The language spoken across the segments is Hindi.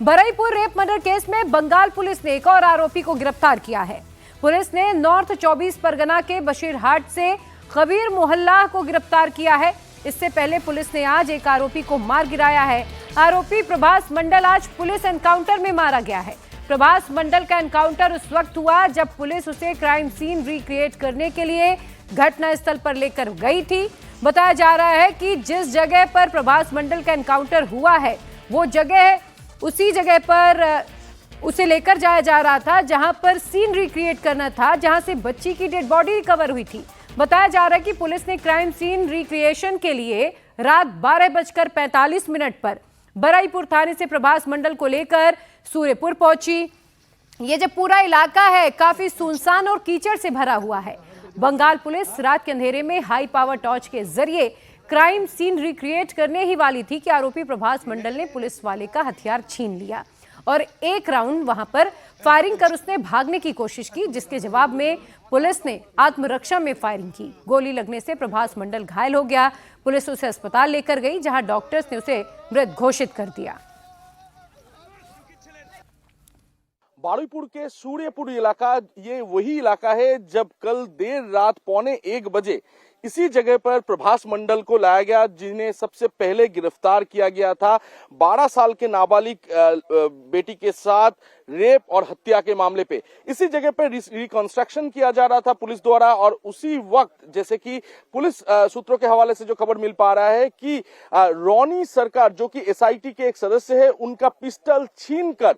बरईपुर रेप मर्डर केस में बंगाल पुलिस ने एक और आरोपी को गिरफ्तार किया है। पुलिस ने नॉर्थ 24 परगना के बशीरहाट से कबीर मोहल्ला को गिरफ्तार किया है। इससे पहले पुलिस ने आज एक आरोपी को मार गिराया है। आरोपी प्रभास मंडल आज पुलिस एनकाउंटर में मारा गया है। प्रभास मंडल का एनकाउंटर उस वक्त हुआ जब पुलिस उसे क्राइम सीन रिक्रिएट करने के लिए घटनास्थल पर लेकर गई थी। बताया जा रहा है कि जिस जगह पर प्रभास मंडल का एनकाउंटर हुआ है वो जगह उसी जगह पर उसे लेकर जाया जा रहा था जहां पर सीन रिक्रिएट करना था, जहां से बच्ची की डेड बॉडी रिकवर हुई थी। बताया जा रहा है कि पुलिस ने क्राइम सीन रिक्रिएशन के लिए रात 12:45 पर बरईपुर थाने से प्रभास मंडल को लेकर सूर्यपुर पहुंची। ये जो पूरा इलाका है काफी सुनसान और कीचड़ से भरा हुआ है। बंगाल पुलिस रात के अंधेरे में हाई पावर टॉर्च के जरिए क्राइम सीन रिक्रिएट करने ही वाली थी कि आरोपी प्रभास मंडल ने पुलिस वाले का हथियार छीन लिया और एक राउंड वहां पर फायरिंग कर उसने भागने की कोशिश की, जिसके जवाब में पुलिस ने आत्मरक्षा में फायरिंग की। गोली लगने से प्रभास मंडल घायल हो गया। पुलिस उसे अस्पताल लेकर गई जहां डॉक्टर्स ने उसे मृत घोषित कर दिया। बरईपुर के सूर्यपुर इलाका ये वही इलाका है जब कल देर रात 1:45 बजे इसी जगह पर प्रभास मंडल को लाया गया, जिन्हें सबसे पहले गिरफ्तार किया गया था 12 साल के नाबालिग बेटी के साथ रेप और हत्या के मामले पे। इसी जगह पर रिकंस्ट्रक्शन किया जा रहा था पुलिस द्वारा और उसी वक्त जैसे कि पुलिस सूत्रों के हवाले से जो खबर मिल पा रहा है कि रोनी सरकार जो कि एसआईटी के एक सदस्य है, उनका पिस्टल छीनकर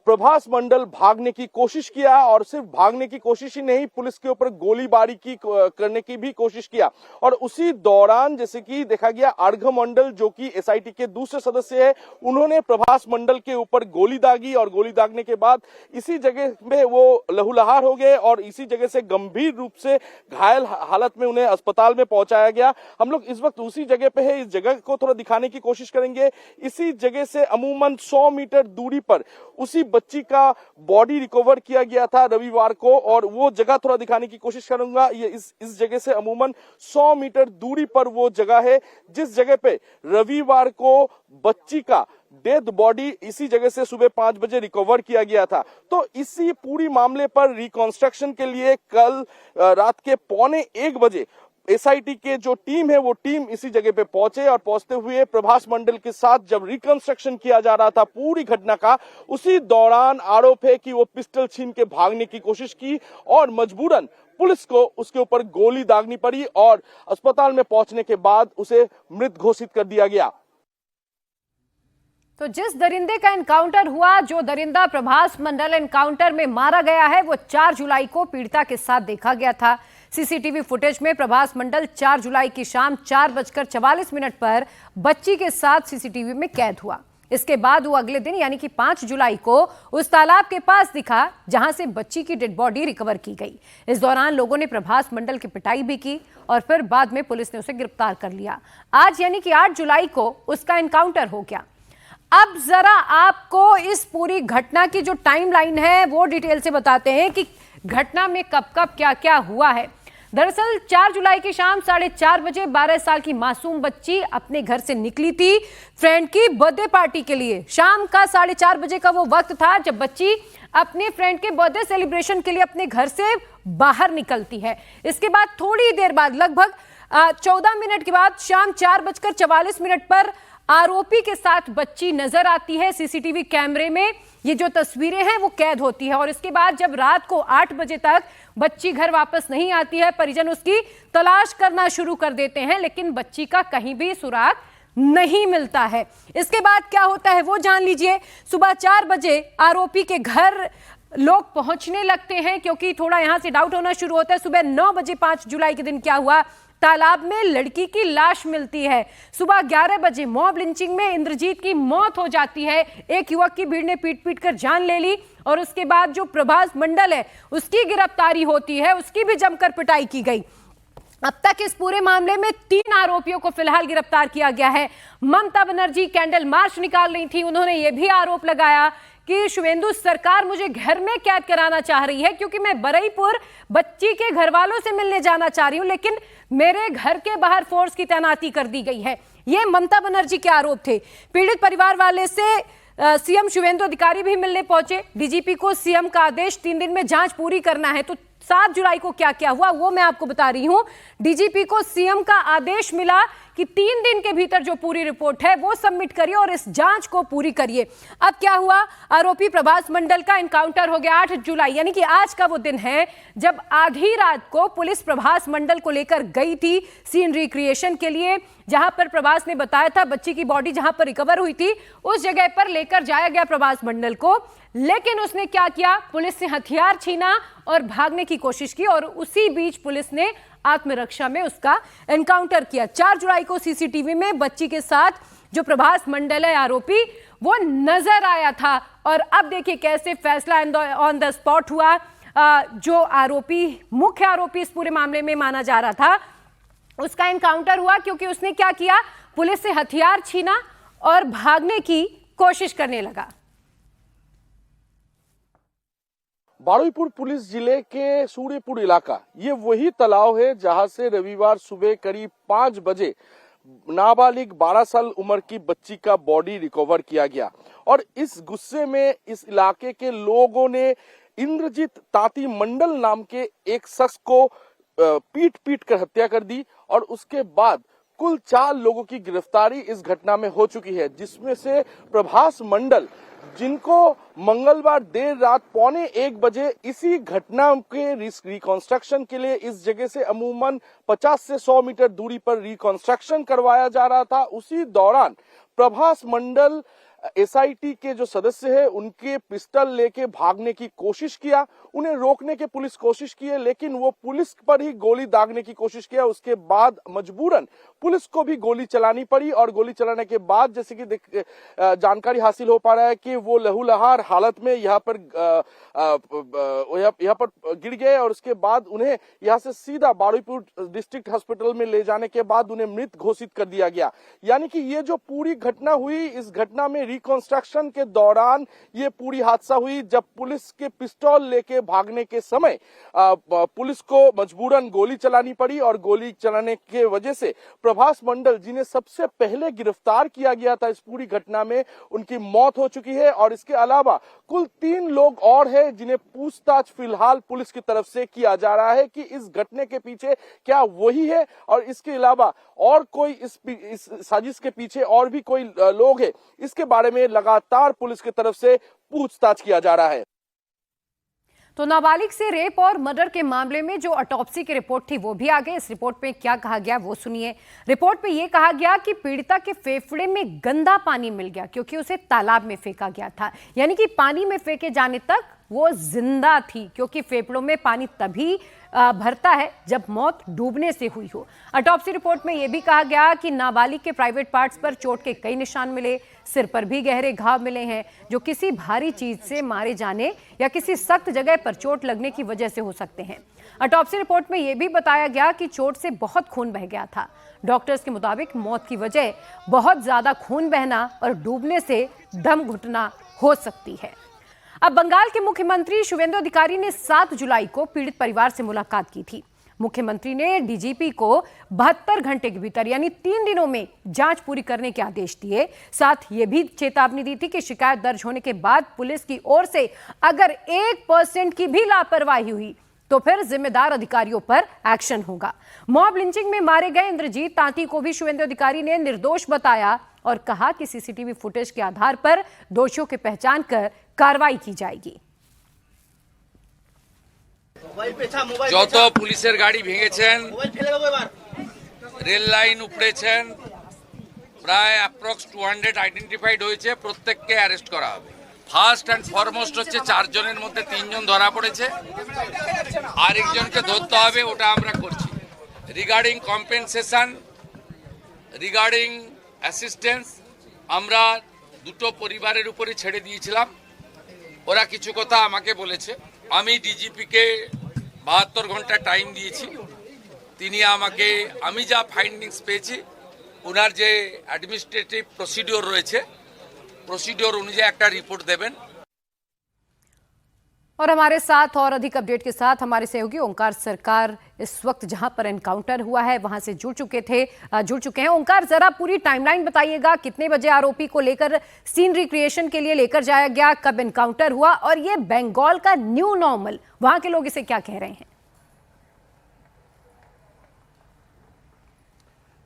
प्रभास मंडल भागने की कोशिश किया और सिर्फ भागने की कोशिश ही नहीं, पुलिस के ऊपर गोलीबारी करने की भी कोशिश किया। और उसी दौरान जैसे कि देखा गया अर्घ मंडल जो कि एसआईटी के दूसरे सदस्य है, उन्होंने प्रभास मंडल के ऊपर गोली दागी और गोली दागने के बाद इसी जगह में वो लहूलुहार हो गए और इसी जगह से गंभीर रूप से घायल हालत में उन्हें अस्पताल में पहुंचाया गया। हम लोग इस वक्त उसी जगह पे है, इस जगह को थोड़ा दिखाने की कोशिश करेंगे। इसी जगह से अमूमन 100 मीटर दूरी पर उसी बच्ची का बॉडी रिकवर किया गया था रविवार को और वो जगह थोड़ा दिखाने की कोशिश करूंगा। ये इस जगह से अमूमन 100 मीटर दूरी पर वो जगह है जिस जगह पे रविवार को बच्ची का डेड बॉडी इसी जगह से सुबह 5 बजे रिकवर किया गया था। तो इसी पूरी मामले पर रिकंस्ट्रक्शन के लिए कल रात के 1:45 बजे एसआईटी के जो टीम है वो टीम इसी जगह पे पहुंचे और पहुंचते हुए प्रभास मंडल के साथ जब रिकंस्ट्रक्शन किया जा रहा था पूरी घटना का, उसी दौरान आरोप है कि वो पिस्टल छीन के भागने की कोशिश की और मजबूरन पुलिस को उसके ऊपर गोली दागनी पड़ी और अस्पताल में पहुंचने के बाद उसे मृत घोषित कर दिया गया। तो जिस दरिंदे का एनकाउंटर हुआ, जो दरिंदा प्रभास मंडल एनकाउंटर में मारा गया है, वो 4 जुलाई को पीड़िता के साथ देखा गया था। सीसीटीवी फुटेज में प्रभास मंडल 4 जुलाई की शाम 4:44 पर बच्ची के साथ सीसीटीवी में कैद हुआ। इसके बाद वो अगले दिन यानी कि 5 जुलाई को उस तालाब के पास दिखा जहां से बच्ची की डेड बॉडी रिकवर की गई। इस दौरान लोगों ने प्रभास मंडल की पिटाई भी की और फिर बाद में पुलिस ने उसे गिरफ्तार कर लिया। आज यानी कि 8 जुलाई को उसका एनकाउंटर हो गया। अब जरा आपको इस पूरी घटना की जो टाइमलाइन है वो डिटेल से बताते हैं कि घटना में कब कब क्या क्या हुआ है। दरअसल 4 जुलाई की शाम 4:30 बजे 12 साल की मासूम बच्ची अपने घर से निकली थी फ्रेंड की बर्थडे पार्टी के लिए। शाम का 4:30 बजे का वो वक्त था जब बच्ची अपने फ्रेंड के बर्थडे सेलिब्रेशन के लिए अपने घर से बाहर निकलती है। इसके बाद थोड़ी देर बाद लगभग 14 मिनट के बाद शाम 4:44 पर आरोपी के साथ बच्ची नजर आती है। सीसीटीवी कैमरे में ये जो तस्वीरें हैं वो कैद होती है और इसके बाद जब रात को 8 बजे तक बच्ची घर वापस नहीं आती है, परिजन उसकी तलाश करना शुरू कर देते हैं, लेकिन बच्ची का कहीं भी सुराग नहीं मिलता है। इसके बाद क्या होता है वो जान लीजिए। सुबह 4 बजे आरोपी के घर लोग पहुंचने लगते हैं क्योंकि थोड़ा यहां से डाउट होना शुरू होता है। सुबह 9 बजे 5 जुलाई के दिन क्या हुआ, तालाब में लड़की की लाश मिलती है। सुबह 11 बजे मॉब लिंचिंग में इंद्रजीत की मौत हो जाती है। एक युवक की भीड़ ने पीट कर जान ले ली और उसके बाद जो प्रभास मंडल है उसकी गिरफ्तारी होती है, उसकी भी जमकर पिटाई की गई। अब तक इस पूरे मामले में 3 आरोपियों को फिलहाल गिरफ्तार किया गया है। ममता बनर्जी कैंडल मार्च निकाल रही थी, उन्होंने यह भी आरोप लगाया कि शुवेंदु सरकार मुझे घर में कैद कराना चाह रही है क्योंकि मैं बरईपुर बच्ची के घर वालों से मिलने जाना चाह रही हूं, लेकिन मेरे घर के बाहर फोर्स की तैनाती कर दी गई है। ये ममता बनर्जी के आरोप थे। पीड़ित परिवार वाले से सीएम शुवेंदु अधिकारी भी मिलने पहुंचे। डीजीपी को सीएम का आदेश 3 दिन में जांच पूरी करना है। तो 7 जुलाई को क्या क्या हुआ वो मैं आपको बता रही हूं। डीजीपी को सीएम का आदेश मिला कि 3 दिन के भीतर जो पूरी रिपोर्ट है वो सबमिट करिए और इस जांच को पूरी करिए। अब क्या हुआ, आरोपी प्रभास मंडल का एनकाउंटर हो गया 8 जुलाई, यानी कि आज का वो दिन है जब आधी रात को पुलिस प्रभास मंडल को लेकर गई थी सीन रिक्रिएशन के लिए। जहां पर प्रभास ने बताया था बच्ची की बॉडी जहां पर रिकवर हुई थी उस जगह पर लेकर जाया गया प्रभास मंडल को, लेकिन उसने क्या किया, पुलिस से हथियार छीना और भागने की कोशिश की और उसी बीच पुलिस ने आत्मरक्षा में उसका एनकाउंटर किया। 4 जुलाई को सीसीटीवी में बच्ची के साथ जो प्रभास मंडल है आरोपी वो नजर आया था। और अब देखिए कैसे फैसला ऑन द स्पॉट हुआ। जो आरोपी, मुख्य आरोपी इस पूरे मामले में माना जा रहा था, उसका एनकाउंटर हुआ क्योंकि उसने क्या किया, पुलिस से हथियार छीना और भागने की कोशिश करने लगा। बारुईपुर पुलिस जिले के सूर्यपुर इलाका ये वही तालाब है जहां से रविवार सुबह करीब 5 बजे नाबालिग 12 साल उम्र की बच्ची का बॉडी रिकवर किया गया। और इस गुस्से में इस इलाके के लोगों ने इंद्रजीत ताती मंडल नाम के एक शख्स को पीट पीट कर हत्या कर दी और उसके बाद कुल 4 लोगों की गिरफ्तारी इस घटना में हो चुकी है, जिसमें से प्रभास मंडल, जिनको मंगलवार देर रात 1:15 बजे इसी घटना के रिकंस्ट्रक्शन के लिए इस जगह से अमूमन 50 से 100 मीटर दूरी पर रिकंस्ट्रक्शन करवाया जा रहा था, उसी दौरान प्रभास मंडल एसआईटी के जो सदस्य हैं उनके पिस्टल लेके भागने की कोशिश किया। उन्हें रोकने की पुलिस कोशिश की है, लेकिन वो पुलिस पर ही गोली दागने की कोशिश किया। उसके बाद मजबूरन पुलिस को भी गोली चलानी पड़ी और गोली चलाने के बाद जैसे कि जानकारी हासिल हो पा रहा है कि वो लहूलुहान हालत में यहाँ पर गिर गए और उसके बाद उन्हें यहाँ से सीधा बारुईपुर डिस्ट्रिक्ट हॉस्पिटल में ले जाने के बाद उन्हें मृत घोषित कर दिया गया। यानी कि ये जो पूरी घटना हुई, इस घटना में रिकंस्ट्रक्शन के दौरान ये पूरी हादसा हुई जब पुलिस के पिस्तौल लेके भागने के समय पुलिस को मजबूरन गोली चलानी पड़ी और गोली चलाने के वजह से प्रभास मंडल, जिन्हें सबसे पहले गिरफ्तार किया गया था इस पूरी घटना में, उनकी मौत हो चुकी है। और इसके अलावा कुल 3 लोग और हैं जिन्हें पूछताछ फिलहाल पुलिस की तरफ से किया जा रहा है कि इस घटना के पीछे क्या वही है और इसके अलावा और कोई इस साजिश के पीछे और भी कोई लोग हैं, इसके बारे में लगातार पुलिस की तरफ से पूछताछ किया जा रहा है। तो नाबालिग से रेप और मर्डर के मामले में जो ऑटोप्सी की रिपोर्ट थी वो भी आ गई। इस रिपोर्ट में क्या कहा गया वो सुनिए। रिपोर्ट में ये कहा गया कि पीड़िता के फेफड़े में गंदा पानी मिल गया क्योंकि उसे तालाब में फेंका गया था, यानी कि पानी में फेंके जाने तक वो जिंदा थी, क्योंकि फेफड़ों में पानी तभी भरता है जब मौत डूबने से हुई हो। ऑटोप्सी रिपोर्ट में यह भी कहा गया कि नाबालिग के प्राइवेट पार्ट्स पर चोट के कई निशान मिले, सिर पर भी गहरे घाव मिले हैं जो किसी भारी चीज से मारे जाने या किसी सख्त जगह पर चोट लगने की वजह से हो सकते हैं। ऑटोप्सी रिपोर्ट में यह भी बताया गया कि चोट से बहुत खून बह गया था। डॉक्टर्स के मुताबिक मौत की वजह बहुत ज्यादा खून बहना और डूबने से दम घुटना हो सकती है। अब बंगाल के मुख्यमंत्री शुवेंदु अधिकारी ने 7 जुलाई को पीड़ित परिवार से मुलाकात की थी। मुख्यमंत्री ने डीजीपी को 72 घंटे के भीतर यानी 3 दिनों में जांच पूरी करने के आदेश दिए। साथ ये भी चेतावनी दी थी कि शिकायत दर्ज होने के बाद पुलिस की ओर से अगर 1% की भी लापरवाही हुई तो फिर जिम्मेदार अधिकारियों पर एक्शन होगा। मॉब लिंचिंग में मारे गए इंद्रजीत ताती को भी शुवेंदु अधिकारी ने निर्दोष बताया और कहा कि सीसीटीवी फुटेज के आधार पर दोषियों की पहचान कर कार्रवाई की जाएगी। যত পুলিশের গাড়ি ভেঙেছেন, রেল লাইন উপড়েছেন, প্রায় অ্যাপ্রক্স 200 আইডেন্টিফাইড হয়েছে, প্রত্যেককে অ্যারেস্ট করা হবে। ফার্স্ট অ্যান্ড ফরমোস্ট হচ্ছে 4 জনের মধ্যে 3 জন ধরা পড়েছে, আরেকজনকে ধরতে হবে, ওটা আমরা করছি। রিগার্ডিং কম্পেনসেশন, রিগার্ডিং অ্যাসিস্ট্যান্স আমরা দুটো পরিবারের উপরে ছেড়ে দিয়েছিলাম, ওরা কিছু কথা আমাকে বলেছে। আমি ডিজিপিকে 72 ঘন্টা টাইম দিয়েছি, তিনি আমাকে আমি যা ফাইন্ডিংস পেয়েছি ওনার যে অ্যাডমিনিস্ট্রেটিভ প্রসিডিওর রয়েছে প্রসিডিওর অনুযায়ী একটা রিপোর্ট দেবেন। और हमारे साथ और अधिक अपडेट के साथ हमारे सहयोगी ओंकार सरकार इस वक्त जहां पर एनकाउंटर हुआ है वहां से जुड़ चुके हैं। ओंकार, जरा पूरी टाइमलाइन बताइएगा, कितने बजे आरोपी को लेकर सीन रिक्रिएशन के लिए लेकर जाया गया, कब एनकाउंटर हुआ और ये बंगाल का न्यू नॉर्मल, वहां के लोग इसे क्या कह रहे हैं?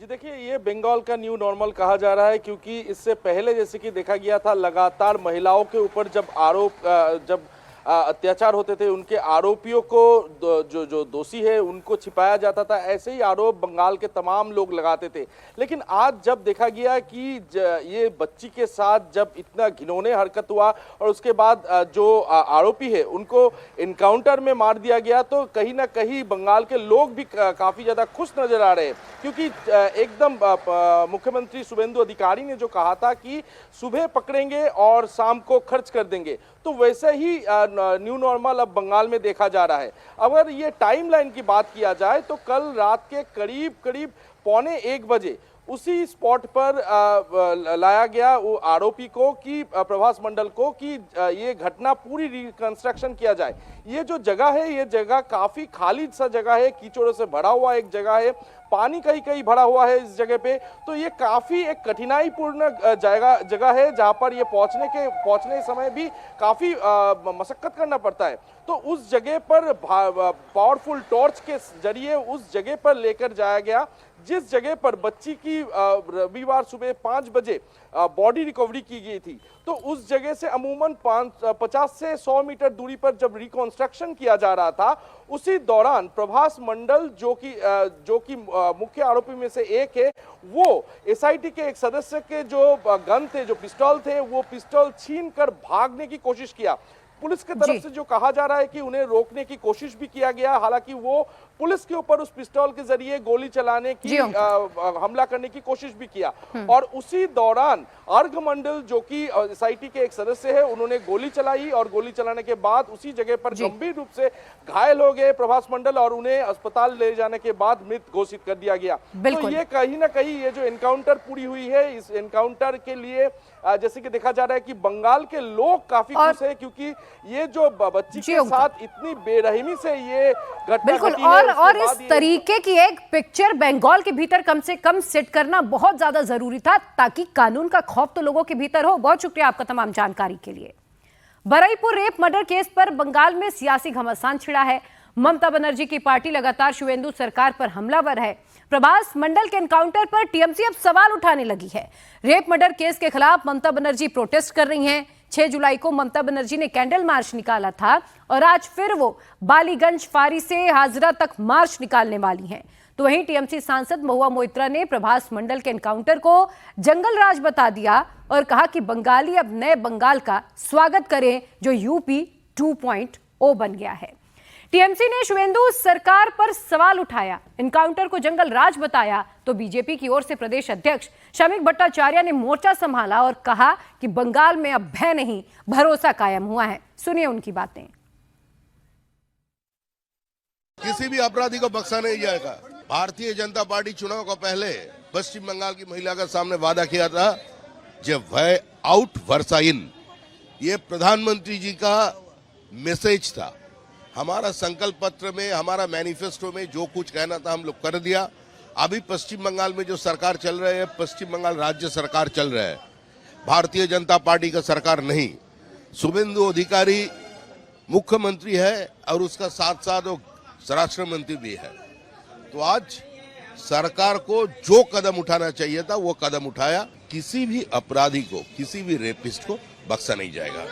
जी देखिए, ये बंगाल का न्यू नॉर्मल कहा जा रहा है क्योंकि इससे पहले जैसे कि देखा गया था लगातार महिलाओं के ऊपर जब अत्याचार होते थे, उनके आरोपियों को जो दोषी है उनको छिपाया जाता था। ऐसे ही आरोप बंगाल के तमाम लोग लगाते थे। लेकिन आज जब देखा गया कि ये बच्ची के साथ जब इतना घिनौने हरकत हुआ और उसके बाद जो आरोपी है उनको इनकाउंटर में मार दिया गया, तो कहीं ना कहीं बंगाल के लोग भी काफी ज्यादा खुश नजर आ रहे हैं क्योंकि एकदम मुख्यमंत्री शुभेंदु अधिकारी ने जो कहा था कि सुबह पकड़ेंगे और शाम को खर्च कर देंगे, तो वैसे ही न्यू नॉर्मल अब बंगाल में देखा जा रहा है। अगर ये टाइमलाइन की बात किया जाए तो कल रात के करीब 1:45 बजे उसी स्पॉट पर लाया गया वो आरोपी को कि प्रभास मंडल को कि ये घटना पूरी रिकंस्ट्रक्शन किया जाए। ये जो जगह है, ये जगह काफी खाली सा जगह है, कीचड़ों से भरा हुआ एक जगह है, पानी कहीं भरा हुआ है इस जगह पे, तो ये काफी एक कठिनाईपूर्ण जगह है जहां पर ये पहुंचने समय भी काफी मशक्कत करना पड़ता है। तो उस जगह पर पावरफुल टॉर्च के जरिए उस जगह पर लेकर जाया गया जिस जगह पर बच्ची की रविवार सुबह 5 बजे बॉडी रिकवरी की गई थी। तो उस जगह से अमूमन 50 से 100 मीटर दूरी पर जब रिकंस्ट्रक्शन किया जा रहा था, उसी दौरान प्रभास मंडल जो कि मुख्य आरोपी में से एक है, वो एसआईटी के एक सदस्य के जो गन थे, जो पिस्तौल थे, वो पिस्तौल छीन कर भागने की कोशिश किया। पुलिस की तरफ से जो कहा जा रहा है कि उन्हें रोकने की कोशिश भी किया गया, हालांकि वो पुलिस के ऊपर उस पिस्तौल के जरिए गोली चलाने की हमला करने की कोशिश भी किया। और उसी दौरान अर्घ मंडल जो कि एसआईटी के एक सदस्य है, उन्होंने गोली चलाई और गोली चलाने के बाद उसी जगह पर गंभीर रूप से घायल हो गए प्रभास मंडल और उन्हें अस्पताल ले जाने के बाद मृत घोषित कर दिया गया। तो ये कहीं ना कहीं ये जो एनकाउंटर पूरी हुई है, इस एनकाउंटर के लिए जैसे कि देखा जा रहा है कि बंगाल के लोग काफी खुश है क्योंकि ये जो बच्ची के साथ इतनी बेरहमी से ये घटना घटी है, और इस तरीके की एक पिक्चर बंगाल के भीतर कम से कम सेट करना बहुत ज्यादा जरूरी था ताकि कानून का खौफ तो लोगों के भीतर हो। बहुत शुक्रिया आपका तमाम जानकारी के लिए। बरईपुर रेप मर्डर केस पर बंगाल में सियासी घमासान छिड़ा है। ममता बनर्जी की पार्टी लगातार शुभेंदु सरकार पर हमलावर है। प्रभास मंडल के एनकाउंटर पर टीएमसी अब सवाल उठाने लगी है। रेप मर्डर केस के खिलाफ ममता बनर्जी प्रोटेस्ट कर रही हैं। 6 जुलाई को ममता बनर्जी ने कैंडल मार्च निकाला था और आज फिर वो बालीगंज फारी से हाजरा तक मार्च निकालने वाली हैं। तो वहीं टीएमसी सांसद महुआ मोइत्रा ने प्रभास मंडल के एनकाउंटर को जंगल राज बता दिया और कहा कि बंगाली अब नए बंगाल का स्वागत करें जो यूपी 2.0 बन गया है। टीएमसी ने शुभेंदु सरकार पर सवाल उठाया, एनकाउंटर को जंगल राज बताया, तो बीजेपी की ओर से प्रदेश अध्यक्ष शमीक भट्टाचार्य ने मोर्चा संभाला और कहा कि बंगाल में अब भय नहीं, भरोसा कायम हुआ है। सुनिए उनकी बातें। किसी भी अपराधी को बख्शा नहीं जाएगा। भारतीय जनता पार्टी चुनाव का पहले पश्चिम बंगाल की महिला का सामने वादा किया था, जब भय आउट वर्षा इन, ये प्रधानमंत्री जी का मैसेज था। हमारा संकल्प पत्र में, हमारा मैनिफेस्टो में जो कुछ कहना था हम लोग कर दिया। अभी पश्चिम बंगाल में जो सरकार चल रही है, पश्चिम बंगाल राज्य सरकार चल रहा है, भारतीय जनता पार्टी का सरकार नहीं। शुभेंदु अधिकारी मुख्यमंत्री है और उसका साथ साथ वो स्वराष्ट्र मंत्री भी है। तो आज सरकार को जो कदम उठाना चाहिए था वो कदम उठाया। किसी भी अपराधी को, किसी भी रेपिस्ट को बख्शा नहीं जाएगा।